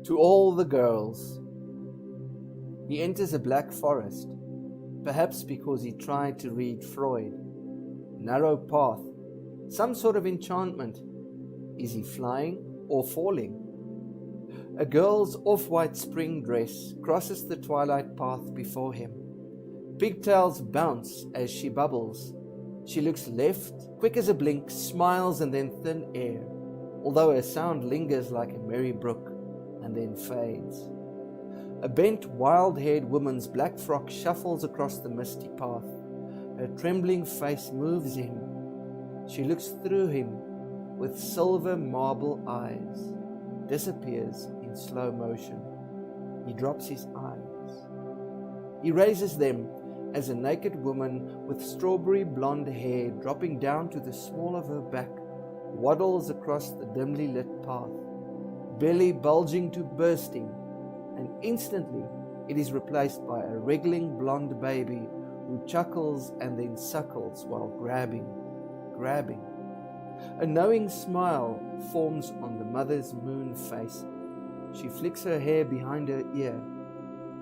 To all the girls. He enters a black forest, perhaps because he tried to read Freud. Narrow path, some sort of enchantment. Is he flying or falling? A girl's off-white spring dress crosses the twilight path before him. Pigtails bounce as she bubbles. She looks left, quick as a blink, smiles and then thin air, although her sound lingers like a merry brook and then fades. A bent, wild-haired woman's black frock shuffles across the misty path. Her trembling face moves him. She looks through him with silver marble eyes, disappears in slow motion. He drops his eyes. He raises them as a naked woman with strawberry blonde hair dropping down to the small of her back waddles across the dimly lit path, belly bulging to bursting, and instantly it is replaced by a wriggling blonde baby who chuckles and then suckles while grabbing. A knowing smile forms on the mother's moon face. She flicks her hair behind her ear,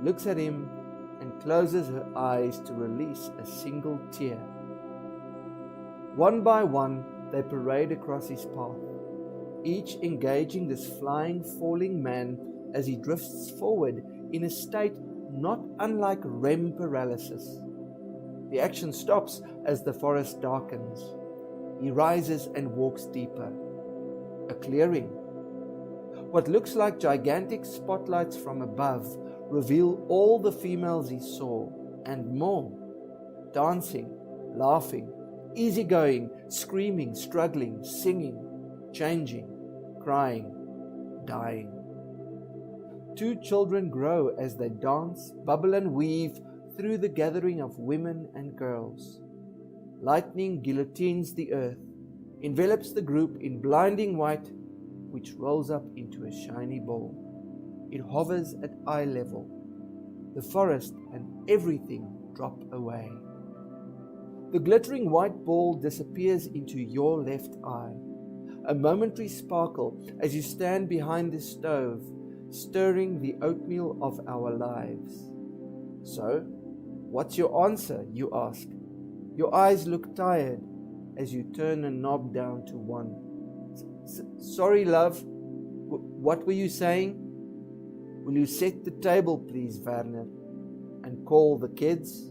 looks at him, and closes her eyes to release a single tear. One by one, they parade across his path, each engaging this flying, falling man as he drifts forward in a state not unlike REM paralysis. The action stops as the forest darkens. He rises and walks deeper. A clearing. What looks like gigantic spotlights from above reveal all the females he saw, and more. Dancing, laughing, easygoing, screaming, struggling, singing, changing, crying, dying. 2 children grow as they dance, bubble and weave through the gathering of women and girls. Lightning guillotines the earth, envelops the group in blinding white, which rolls up into a shiny ball. It hovers at eye level. The forest and everything drop away. The glittering white ball disappears into your left eye. A momentary sparkle as you stand behind the stove, stirring the oatmeal of our lives. So, what's your answer, you ask? Your eyes look tired as you turn a knob down to 1. Sorry, love. What were you saying? Will you set the table, please, Werner, and call the kids?